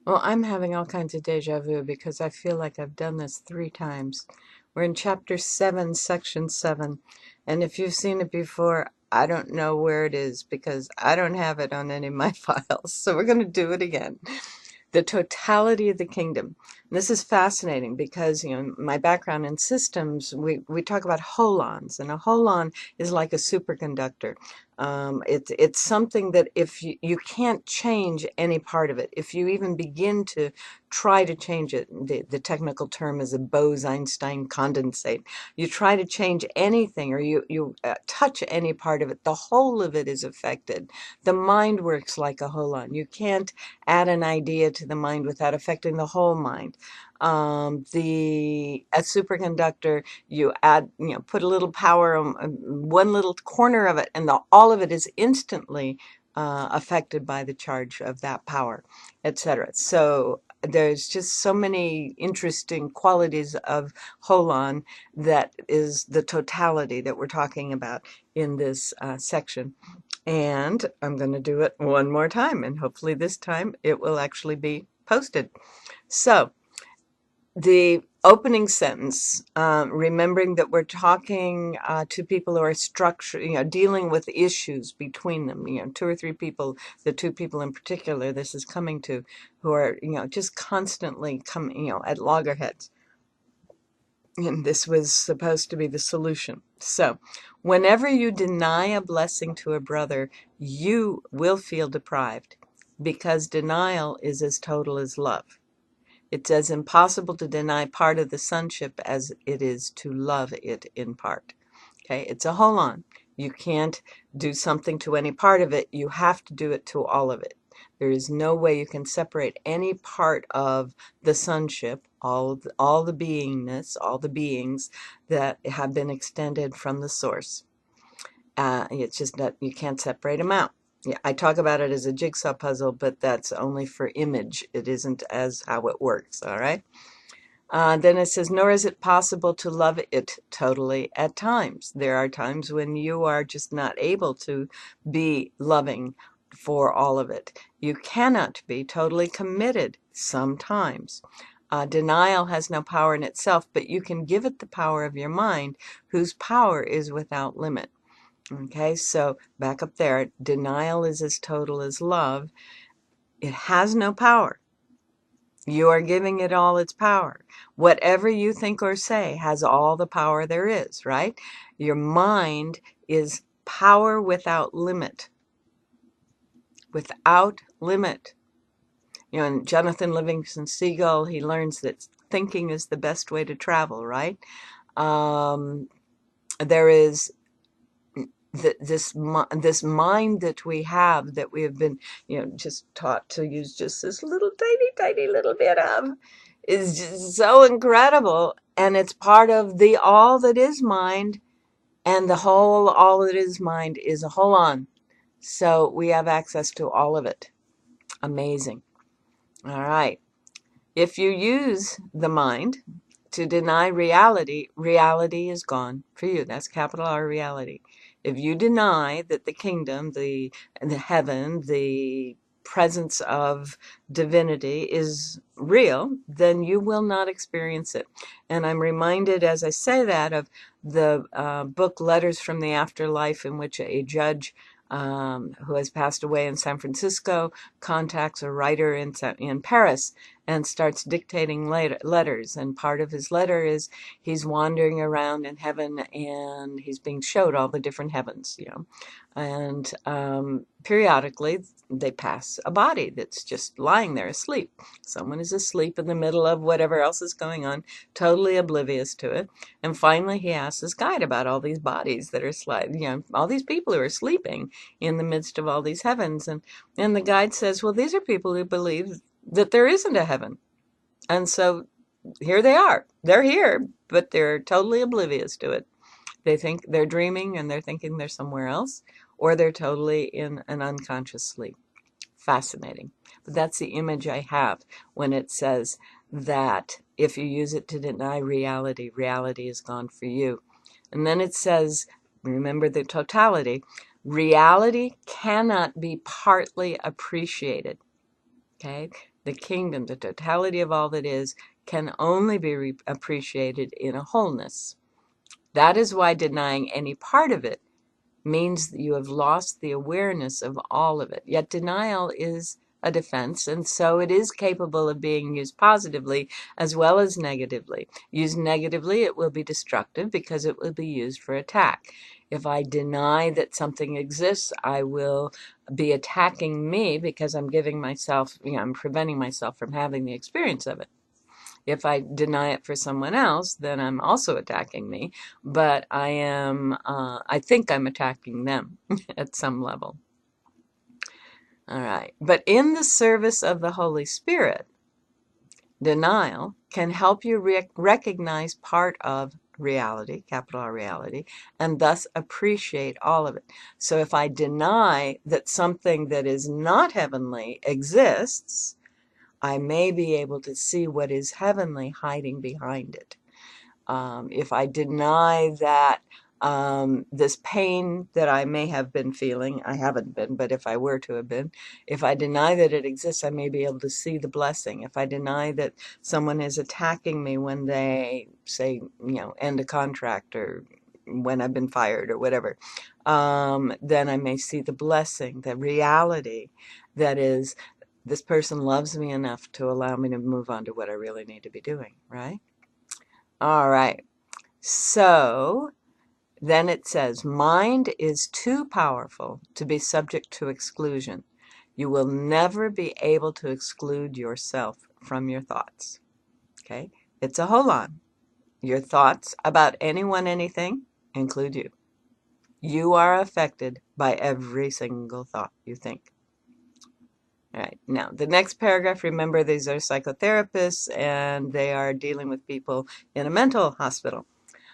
Well, I'm having all kinds of deja vu because I feel like I've done this 3 times. We're in chapter 7, section 7. And if you've seen it before, I don't know where it is because I don't have it on any of my files. So we're going to do it again. The totality of the kingdom. And this is fascinating because, my background in systems, we talk about holons, and a holon is like a superconductor. It's something that if you can't change any part of it, if you even begin to try to change it, the technical term is a Bose-Einstein condensate. You try to change anything or you touch any part of it, the whole of it is affected. The mind works like a holon. You can't add an idea to the mind without affecting the whole mind. A superconductor, you add, put a little power on one little corner of it, and all of it is instantly affected by the charge of that power, etc. So there's just so many interesting qualities of holon that is the totality that we're talking about in this section. And I'm going to do it one more time, and hopefully this time it will actually be posted. So, the opening sentence, remembering that we're talking to people who are dealing with issues between them, 2 or 3 people, the 2 people in particular this is coming to, who are, just constantly at loggerheads. And this was supposed to be the solution. So, whenever you deny a blessing to a brother, you will feel deprived because denial is as total as love. It's as impossible to deny part of the sonship as it is to love it in part. Okay, it's a hold on. You can't do something to any part of it. You have to do it to all of it. There is no way you can separate any part of the sonship, all the beingness, all the beings that have been extended from the source. It's just that you can't separate them out. Yeah, I talk about it as a jigsaw puzzle, but that's only for image. It isn't as how it works, all right? Then it says, nor is it possible to love it totally at times. There are times when you are just not able to be loving for all of it. You cannot be totally committed sometimes. Denial has no power in itself, but you can give it the power of your mind, whose power is without limit. Okay, so back up there, denial is as total as love. It has no power. You are giving it all its power. Whatever you think or say has all the power there is, right? Your mind is power without limit. Without limit. In Jonathan Livingston Seagull, he learns that thinking is the best way to travel, right? There is this mind that we have, that we have been just taught to use just this little tiny little bit of, is just so incredible, and it's part of the all that is mind, and the whole all that is mind is a whole on, so we have access to all of it. Amazing. All right, if you use the mind to deny reality, reality is gone for you. That's capital R, reality. If you deny that the kingdom, the heaven, the presence of divinity is real, then you will not experience it. And I'm reminded as I say that of the book Letters from the Afterlife, in which a judge who has passed away in San Francisco contacts a writer in Paris and starts dictating letters. And part of his letter is he's wandering around in heaven and he's being showed all the different heavens, And periodically they pass a body that's just lying there asleep. Someone is asleep in the middle of whatever else is going on, totally oblivious to it. And finally he asks his guide about all these bodies that are all these people who are sleeping in the midst of all these heavens. And the guide says, well, these are people who believe that there isn't a heaven. And so here they are. They're here, but they're totally oblivious to it. They think they're dreaming and they're thinking they're somewhere else, or they're totally in an unconscious sleep. Fascinating. But that's the image I have when it says that if you use it to deny reality, reality is gone for you. And then it says, remember the totality, reality cannot be partly appreciated. Okay? The kingdom, the totality of all that is, can only be appreciated in a wholeness. That is why denying any part of it means that you have lost the awareness of all of it. Yet denial is a defense, and so it is capable of being used positively as well as negatively. Used negatively, it will be destructive because it will be used for attack. If I deny that something exists, I will be attacking me because I'm giving myself, I'm preventing myself from having the experience of it. If I deny it for someone else, then I'm also attacking me, but I think I'm attacking them at some level. All right. But in the service of the Holy Spirit, denial can help you recognize part of reality, capital R reality, and thus appreciate all of it. So if I deny that something that is not heavenly exists, I may be able to see what is heavenly hiding behind it. If I deny that this pain that I may have been feeling, I haven't been, but if I were to have been, if I deny that it exists, I may be able to see the blessing. If I deny that someone is attacking me when they say, end a contract or when I've been fired or whatever, then I may see the blessing, the reality that is, this person loves me enough to allow me to move on to what I really need to be doing, right? All right. So then it says, mind is too powerful to be subject to exclusion. You will never be able to exclude yourself from your thoughts. Okay? It's a hold on. Your thoughts about anyone, anything include you. You are affected by every single thought you think. All right. Now, the next paragraph, remember, these are psychotherapists and they are dealing with people in a mental hospital.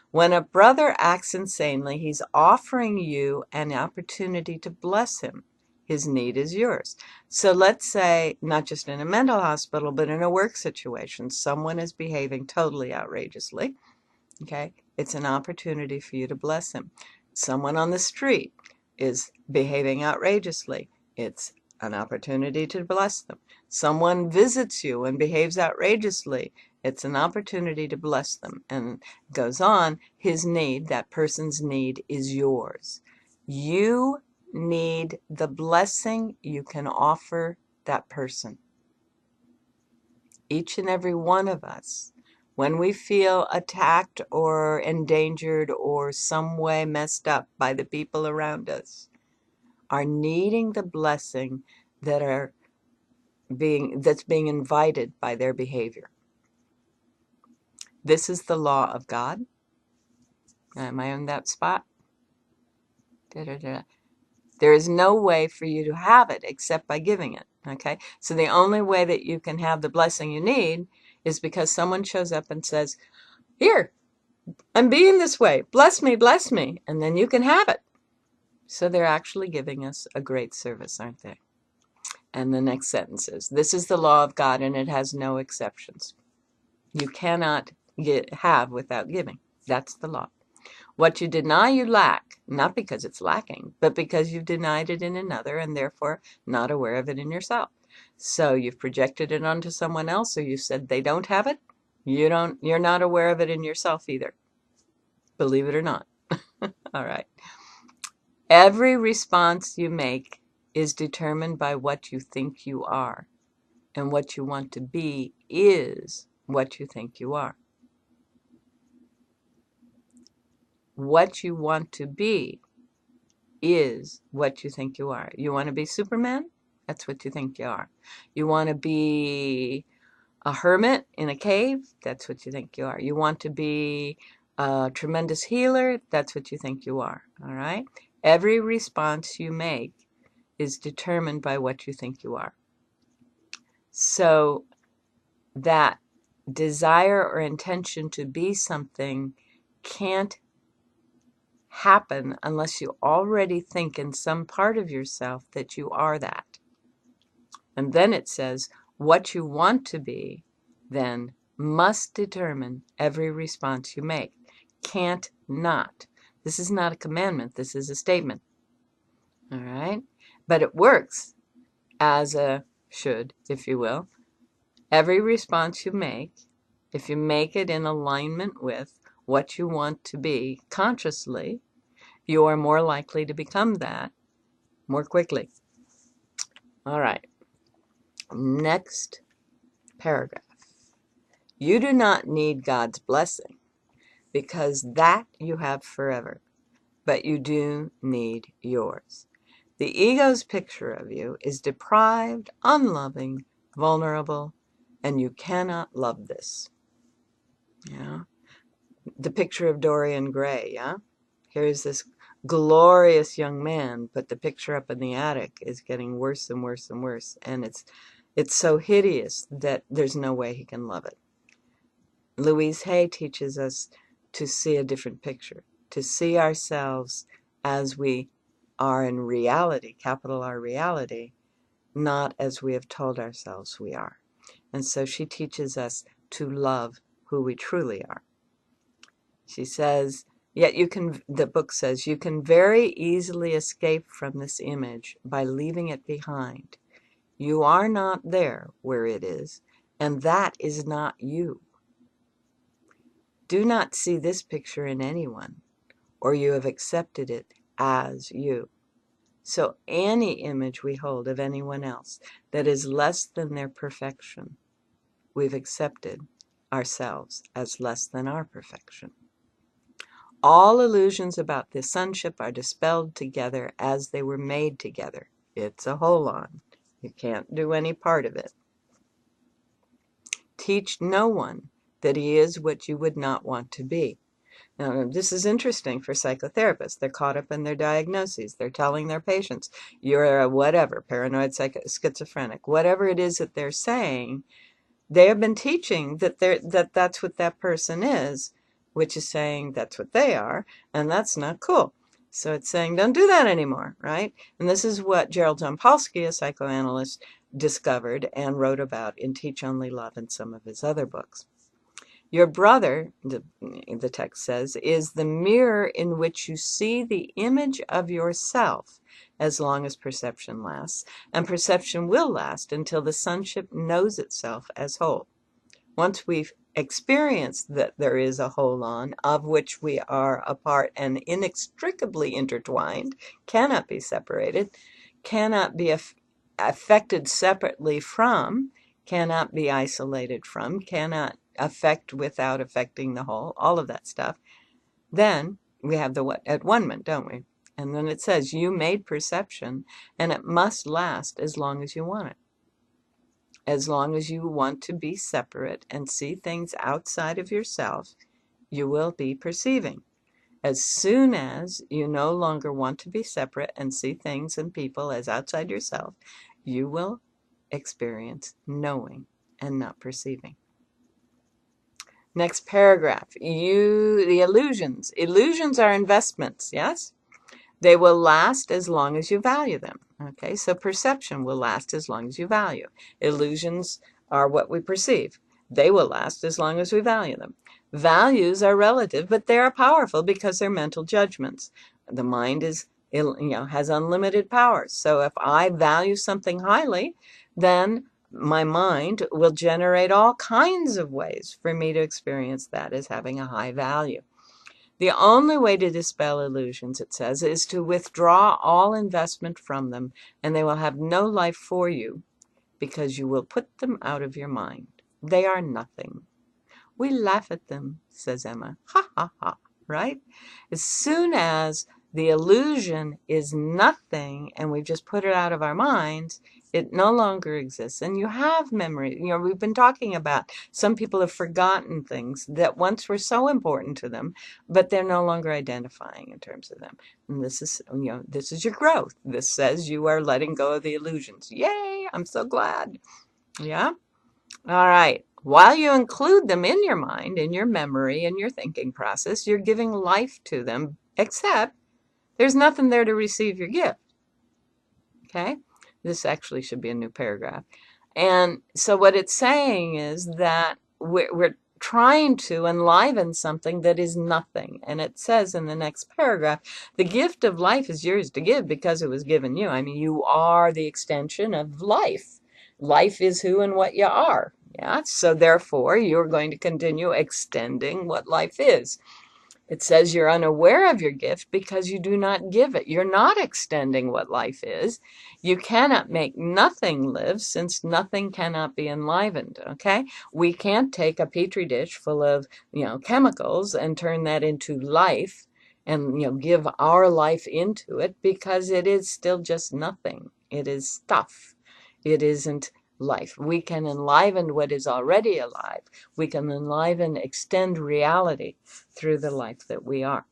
When a brother acts insanely, he's offering you an opportunity to bless him. His need is yours. So let's say, not just in a mental hospital, but in a work situation, someone is behaving totally outrageously. Okay? It's an opportunity for you to bless him. Someone on the street is behaving outrageously. It's an opportunity to bless them. Someone visits you and behaves outrageously. It's an opportunity to bless them. And goes on, his need, that person's need, is yours. You need the blessing you can offer that person. Each and every one of us, when we feel attacked or endangered or some way messed up by the people around us, are needing the blessing that's being invited by their behavior. This is the law of God. Am I on that spot? There is no way for you to have it except by giving it. Okay? So the only way that you can have the blessing you need is because someone shows up and says, here, I'm being this way. Bless me, bless me. And then you can have it. So they're actually giving us a great service, aren't they? And the next sentence is, this is the law of God and it has no exceptions. You cannot have without giving. That's the law. What you deny you lack, not because it's lacking, but because you've denied it in another and therefore not aware of it in yourself. So you've projected it onto someone else, or you said they don't have it. You're not aware of it in yourself either. Believe it or not. All right. Every response you make is determined by what you think you are, and what you want to be is what you think you are. What you want to be is what you think you are. You want to be Superman? That's what you think you are. You want to be a hermit in a cave? That's what you think you are. You want to be a tremendous healer? That's what you think you are. All right? Every response you make is determined by what you think you are. So that desire or intention to be something can't happen unless you already think in some part of yourself that you are that. And then it says, what you want to be then must determine every response you make. Can't not. This is not a commandment. This is a statement. All right? But it works as a should, if you will. Every response you make, if you make it in alignment with what you want to be consciously, you are more likely to become that more quickly. All right. Next paragraph. You do not need God's blessing because that you have forever, but you do need yours. The ego's picture of you is deprived, unloving, vulnerable, and you cannot love this. Yeah. The picture of Dorian Gray, yeah? Here's this glorious young man, but the picture up in the attic is getting worse and worse and worse, and it's so hideous that there's no way he can love it. Louise Hay teaches us to see a different picture, to see ourselves as we are in reality, capital R reality, not as we have told ourselves we are. And so she teaches us to love who we truly are. She says, yet the book says, you can very easily escape from this image by leaving it behind. You are not there where it is, and that is not you. Do not see this picture in anyone, or you have accepted it as you. So any image we hold of anyone else that is less than their perfection, we've accepted ourselves as less than our perfection. All illusions about the sonship are dispelled together as they were made together. It's a hold-on. You can't do any part of it. Teach no one that he is what you would not want to be. Now, this is interesting for psychotherapists. They're caught up in their diagnoses. They're telling their patients, you're a whatever, paranoid, schizophrenic, whatever it is that they're saying. They have been teaching that that's what that person is, which is saying that's what they are, and that's not cool. So it's saying, don't do that anymore, right? And this is what Gerald Jampolsky, a psychoanalyst, discovered and wrote about in Teach Only Love and some of his other books. Your brother, the text says, is the mirror in which you see the image of yourself as long as perception lasts, and perception will last until the sonship knows itself as whole. Once we've experienced that there is a whole on of which we are a part and inextricably intertwined, cannot be separated, cannot be affected separately from, cannot be isolated from, cannot affect without affecting the whole, all of that stuff, then we have the at one-ment, don't we? And then it says, you made perception, and it must last as long as you want it. As long as you want to be separate and see things outside of yourself, you will be perceiving. As soon as you no longer want to be separate and see things and people as outside yourself, you will experience knowing and not perceiving. Next paragraph, the illusions. Illusions are investments, yes? They will last as long as you value them. Okay, so perception will last as long as you value. Illusions are what we perceive. They will last as long as we value them. Values are relative, but they are powerful because they're mental judgments. The mind has unlimited power. So if I value something highly, then my mind will generate all kinds of ways for me to experience that as having a high value. The only way to dispel illusions, it says, is to withdraw all investment from them, and they will have no life for you because you will put them out of your mind. They are nothing. We laugh at them, says Emma. Ha, ha, ha, right? As soon as the illusion is nothing and we've just put it out of our minds, it no longer exists. And you have memory. We've been talking about some people have forgotten things that once were so important to them, but they're no longer identifying in terms of them. And this is your growth. This says you are letting go of the illusions. Yay! I'm so glad. Yeah? All right. While you include them in your mind, in your memory, in your thinking process, you're giving life to them, except there's nothing there to receive your gift. Okay? This actually should be a new paragraph. And so what it's saying is that we're trying to enliven something that is nothing. And it says in the next paragraph, the gift of life is yours to give because it was given you. I mean, you are the extension of life. Life is who and what you are. Yeah, so therefore you're going to continue extending what life is. It says you're unaware of your gift because you do not give it. You're not extending what life is. You cannot make nothing live since nothing cannot be enlivened, okay? We can't take a petri dish full of, chemicals and turn that into life and, give our life into it because it is still just nothing. It is stuff. It isn't life. We can enliven what is already alive. We can enliven, extend reality through the life that we are.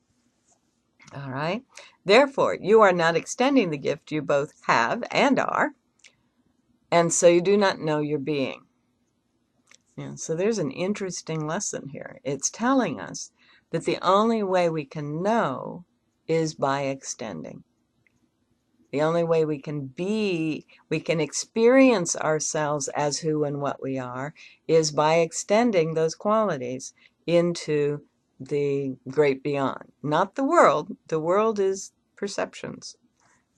All right. Therefore, you are not extending the gift you both have and are, and so you do not know your being. Yeah, so there's an interesting lesson here. It's telling us that the only way we can know is by extending. The only way we can experience ourselves as who and what we are is by extending those qualities into the great beyond. Not the world. The world is perceptions,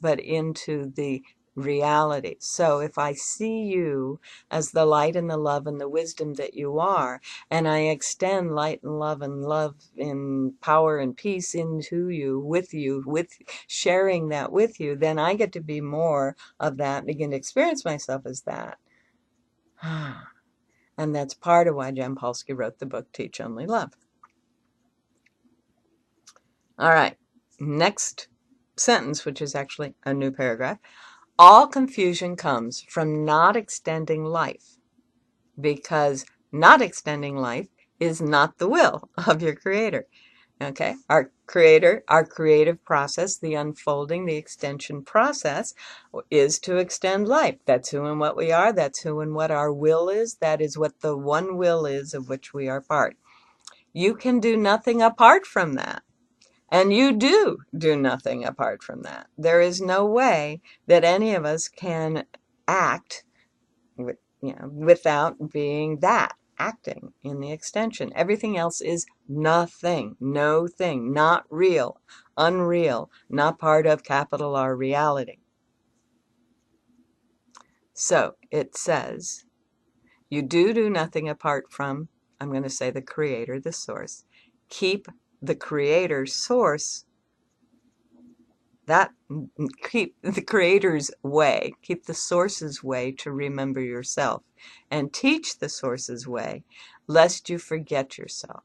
but into the reality. So if I see you as the light and the love and the wisdom that you are, and I extend light and love and power and peace into you, with sharing that with you, then I get to be more of that, begin to experience myself as that. And that's part of why Jan Paulsky wrote the book, Teach Only Love. All right, next sentence, which is actually a new paragraph. All confusion comes from not extending life, because not extending life is not the will of your creator. Okay, our creator, our creative process, the unfolding, the extension process is to extend life. That's who and what we are. That's who and what our will is. That is what the one will is of which we are part. You can do nothing apart from that. And you do nothing apart from that. There is no way that any of us can act without being that, acting in the extension. Everything else is nothing, no thing, not real, unreal, not part of capital R reality. So it says, you do nothing apart from, I'm going to say the creator, the source. Keep the creator source, keep the creator's way, keep the source's way to remember yourself, and teach the source's way, lest you forget yourself.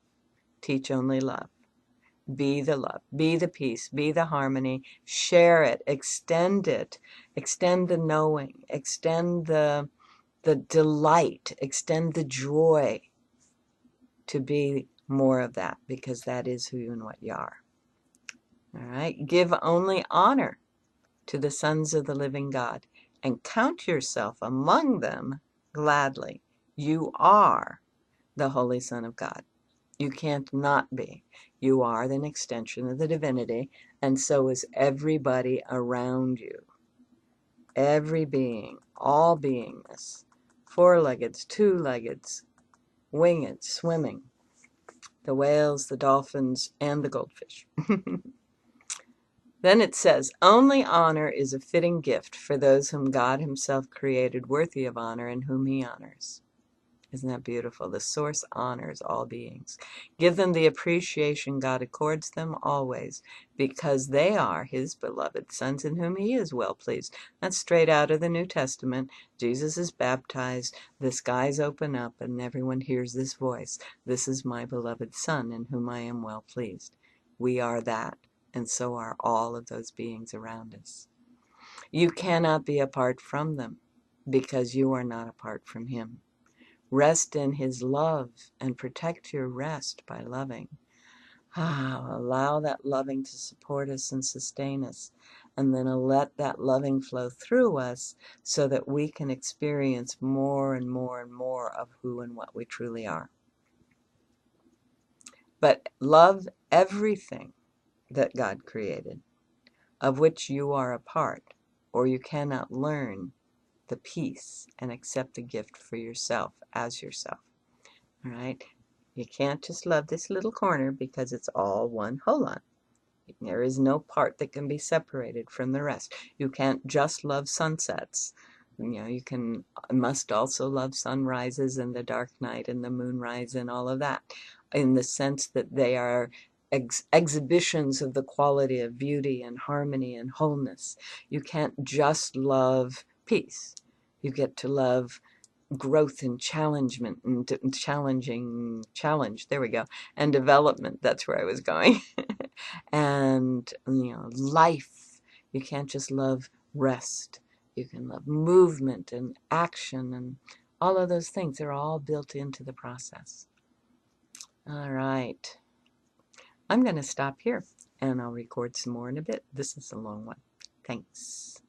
Teach only love. Be the love, be the peace, be the harmony, share it, extend the knowing, extend the delight, extend the joy, to be more of that, because that is who and what you are. All right, give only honor to the sons of the living God, and count yourself among them gladly. You are the Holy Son of God. You can't not be. You are an extension of the divinity, and so is everybody around you. Every being, all beingness, four-leggeds, two-leggeds, winged, swimming, the whales, the dolphins, and the goldfish. Then it says, only honor is a fitting gift for those whom God himself created worthy of honor and whom he honors. Isn't that beautiful? The source honors all beings. Give them the appreciation God accords them always, because they are his beloved sons in whom he is well pleased. That's straight out of the New Testament. Jesus is baptized, the skies open up, and everyone hears this voice. This is my beloved Son in whom I am well pleased. We are that, and so are all of those beings around us. You cannot be apart from them, because you are not apart from him. Rest in his love and protect your rest by loving. Allow that loving to support us and sustain us, and then let that loving flow through us so that we can experience more and more and more of who and what we truly are. But love everything that God created, of which you are a part, or you cannot learn the peace and accept the gift for yourself as yourself. All right? You can't just love this little corner because it's all one holon. There is no part that can be separated from the rest. You can't just love sunsets. You must also love sunrises and the dark night and the moonrise and all of that, in the sense that they are exhibitions of the quality of beauty and harmony and wholeness. You can't just love peace. You get to love growth and challengement and challenge, there we go, and development. That's where I was going. And life. You can't just love rest. You can love movement and action, and all of those things are all built into the process. All right, I'm going to stop here and I'll record some more in a bit. This is a long one. Thanks.